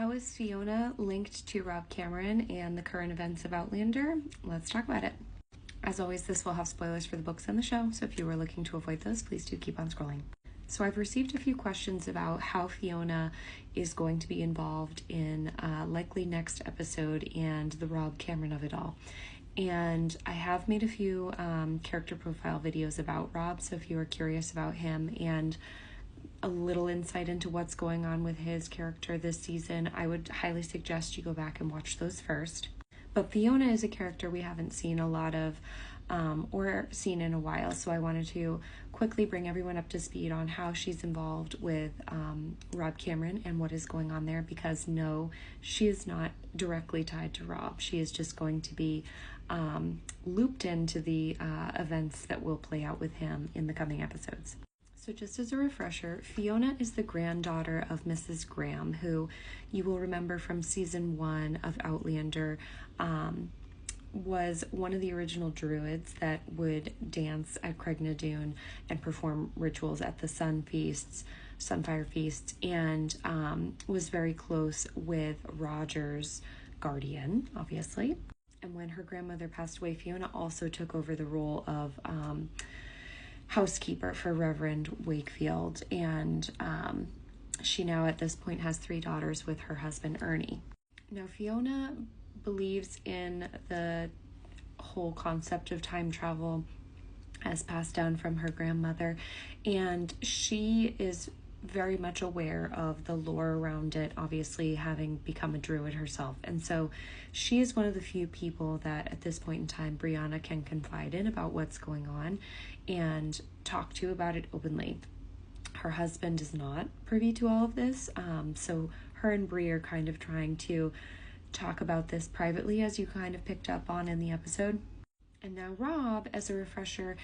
How is Fiona linked to Rob Cameron and the current events of Outlander? Let's talk about it. As always, this will have spoilers for the books and the show, so if you were looking to avoid those, please do keep on scrolling. So I've received a few questions about how Fiona is going to be involved in likely next episode and the Rob Cameron of it all. And I have made a few character profile videos about Rob, so if you are curious about him and a little insight into what's going on with his character this season, I would highly suggest you go back and watch those first. But Fiona is a character we haven't seen a lot of or seen in a while, so I wanted to quickly bring everyone up to speed on how she's involved with Rob Cameron and what is going on there, because no, she is not directly tied to Rob. She is just going to be looped into the events that will play out with him in the coming episodes. So just as a refresher, Fiona is the granddaughter of Mrs. Graham, who you will remember from season 1 of Outlander, was one of the original druids that would dance at Craignadoon and perform rituals at the Sunfire Feasts, and was very close with Roger's guardian, obviously. And when her grandmother passed away, Fiona also took over the role of housekeeper for Reverend Wakefield, and she now at this point has 3 daughters with her husband Ernie. Now Fiona believes in the whole concept of time travel as passed down from her grandmother, and she is very much aware of the lore around it, obviously having become a druid herself. And so she is one of the few people that at this point in time Brianna can confide in about what's going on and talk to about it openly. Her husband is not privy to all of this, so her and Bri are kind of trying to talk about this privately, as you kind of picked up on in the episode. And now Rob, as a refresher,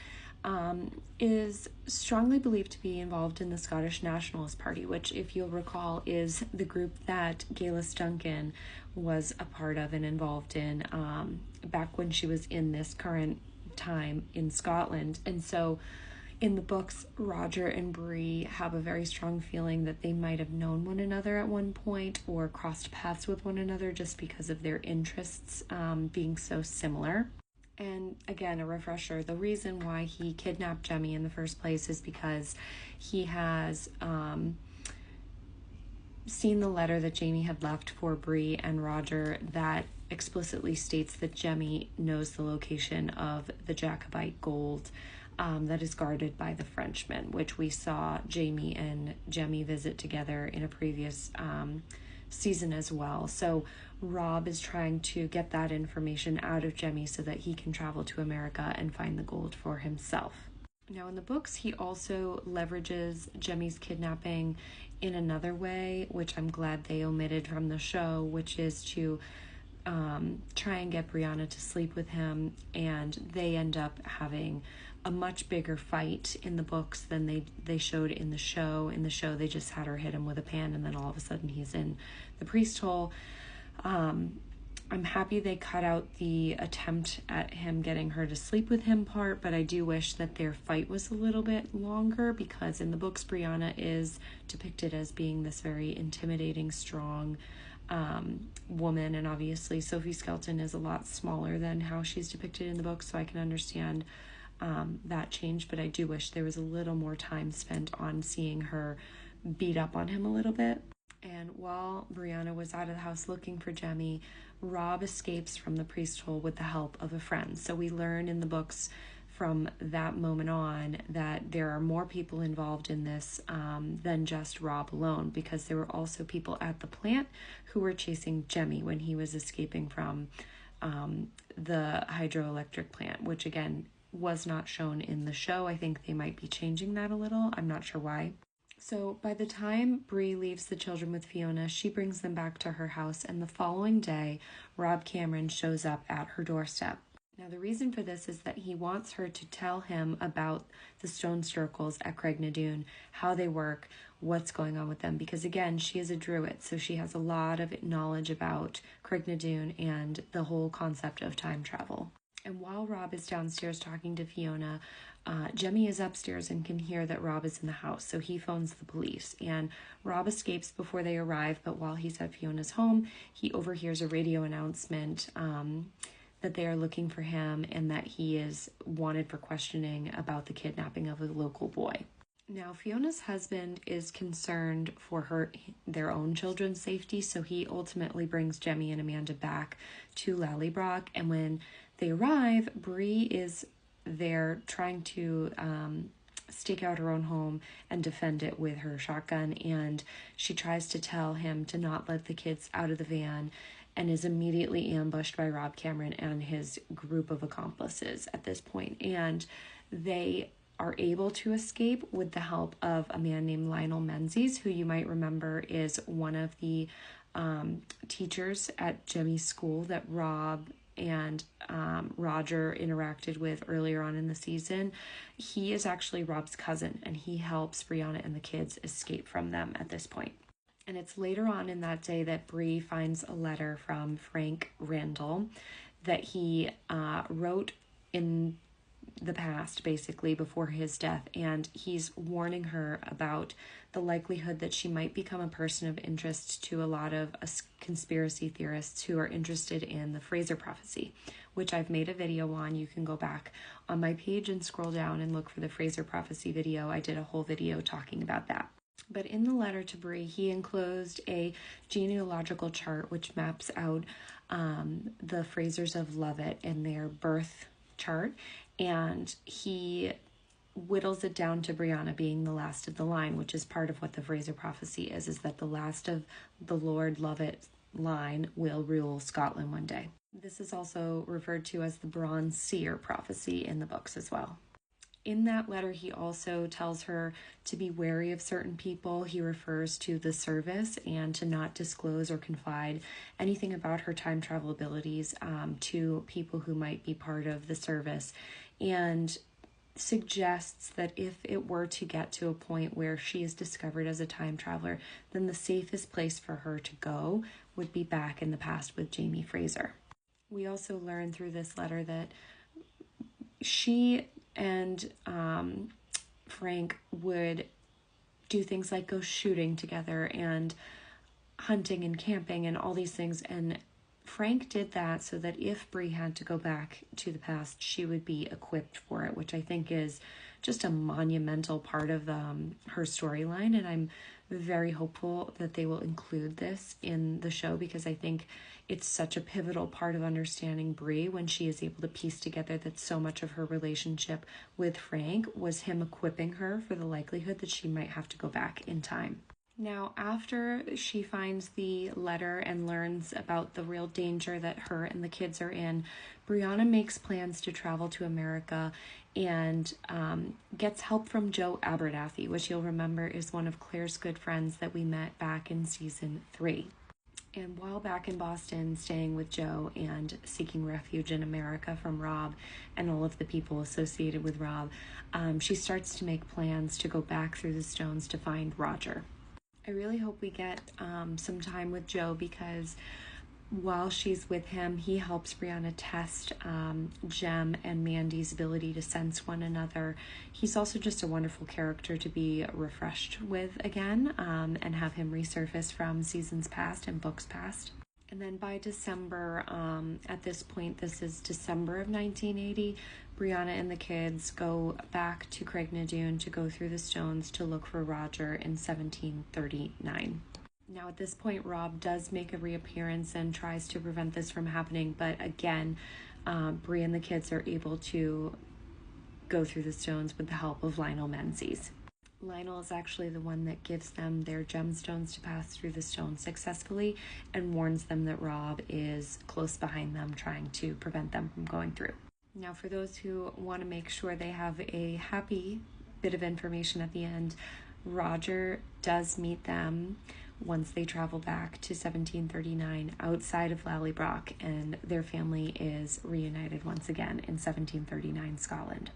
is strongly believed to be involved in the Scottish Nationalist Party, which, if you'll recall, is the group that Galis Duncan was a part of and involved in back when she was in this current time in Scotland. And so in the books, Roger and Bri have a very strong feeling that they might have known one another at one point or crossed paths with one another just because of their interests being so similar. And again, a refresher, the reason why he kidnapped Jemmy in the first place is because he has seen the letter that Jamie had left for Bri and Roger that explicitly states that Jemmy knows the location of the Jacobite gold that is guarded by the Frenchmen, which we saw Jamie and Jemmy visit together in a previous season as well. So Rob is trying to get that information out of Jemmy so that he can travel to America and find the gold for himself. Now in the books, he also leverages Jemmy's kidnapping in another way, which I'm glad they omitted from the show, which is to try and get Brianna to sleep with him, and they end up having a much bigger fight in the books than they showed in the show. In the show, they just had her hit him with a pan, and then all of a sudden he's in the priest hole. I'm happy they cut out the attempt at him getting her to sleep with him part, but I do wish that their fight was a little bit longer, because in the books, Brianna is depicted as being this very intimidating, strong woman, and obviously Sophie Skelton is a lot smaller than how she's depicted in the book, so I can understand that change, but I do wish there was a little more time spent on seeing her beat up on him a little bit. And while Brianna was out of the house looking for Jemmy, Rob escapes from the priest hole with the help of a friend. So we learn in the books from that moment on that there are more people involved in this than just Rob alone, because there were also people at the plant who were chasing Jemmy when he was escaping from the hydroelectric plant, which again was not shown in the show. I think they might be changing that a little. I'm not sure why. So by the time Bri leaves the children with Fiona, she brings them back to her house, and the following day, Rob Cameron shows up at her doorstep. Now, the reason for this is that he wants her to tell him about the stone circles at Craignadoon, how they work, what's going on with them, because again, she is a druid, so she has a lot of knowledge about Craignadoon and the whole concept of time travel. And while Rob is downstairs talking to Fiona, Jemmy is upstairs and can hear that Rob is in the house, so he phones the police. And Rob escapes before they arrive, but while he's at Fiona's home, he overhears a radio announcement that they are looking for him and that he is wanted for questioning about the kidnapping of a local boy. Now, Fiona's husband is concerned for their own children's safety, so he ultimately brings Jemmy and Amanda back to Lallybroch. And when they arrive, Bree is there trying to stake out her own home and defend it with her shotgun. And she tries to tell him to not let the kids out of the van and is immediately ambushed by Rob Cameron and his group of accomplices at this point. And they are able to escape with the help of a man named Lionel Menzies, who you might remember is one of the teachers at Jemmy's school that Rob and Roger interacted with earlier on in the season. He is actually Rob's cousin, and he helps Brianna and the kids escape from them at this point. And it's later on in that day that Bree finds a letter from Frank Randall that he wrote in the past, basically before his death, and he's warning her about the likelihood that she might become a person of interest to a lot of conspiracy theorists who are interested in the Fraser prophecy, which I've made a video on. You can go back on my page and scroll down and look for the Fraser prophecy video. I did a whole video talking about that. But in the letter to Bree, he enclosed a genealogical chart which maps out the Frasers of Lovett and their birth chart, and he whittles it down to Brianna being the last of the line, which is part of what the Fraser prophecy is that the last of the Lord Lovett line will rule Scotland one day. This is also referred to as the Bronze Seer prophecy in the books as well. In that letter, he also tells her to be wary of certain people. He refers to the service and to not disclose or confide anything about her time travel abilities to people who might be part of the service, and suggests that if it were to get to a point where she is discovered as a time traveler, then the safest place for her to go would be back in the past with Jamie Fraser. We also learn through this letter that she and Frank would do things like go shooting together and hunting and camping and all these things, and Frank did that so that if Bree had to go back to the past, she would be equipped for it, which I think is just a monumental part of her storyline, and I'm very hopeful that they will include this in the show because I think it's such a pivotal part of understanding Bree when she is able to piece together that so much of her relationship with Frank was him equipping her for the likelihood that she might have to go back in time. Now, after she finds the letter and learns about the real danger that her and the kids are in, Brianna makes plans to travel to America and gets help from Joe Abernathy, which you'll remember is one of Claire's good friends that we met back in season 3. And while back in Boston, staying with Joe and seeking refuge in America from Rob and all of the people associated with Rob, she starts to make plans to go back through the stones to find Roger. I really hope we get some time with Joe because while she's with him, he helps Brianna test Jem and Mandy's ability to sense one another. He's also just a wonderful character to be refreshed with again and have him resurface from seasons past and books past. And then by December, at this point, this is December of 1980, Brianna and the kids go back to Craignadoon to go through the stones to look for Roger in 1739. Now at this point, Rob does make a reappearance and tries to prevent this from happening, but again, Bree and the kids are able to go through the stones with the help of Lionel Menzies. Lionel is actually the one that gives them their gemstones to pass through the stones successfully and warns them that Rob is close behind them trying to prevent them from going through. Now for those who want to make sure they have a happy bit of information at the end, Roger does meet them once they travel back to 1739 outside of Lallybroch, and their family is reunited once again in 1739 Scotland.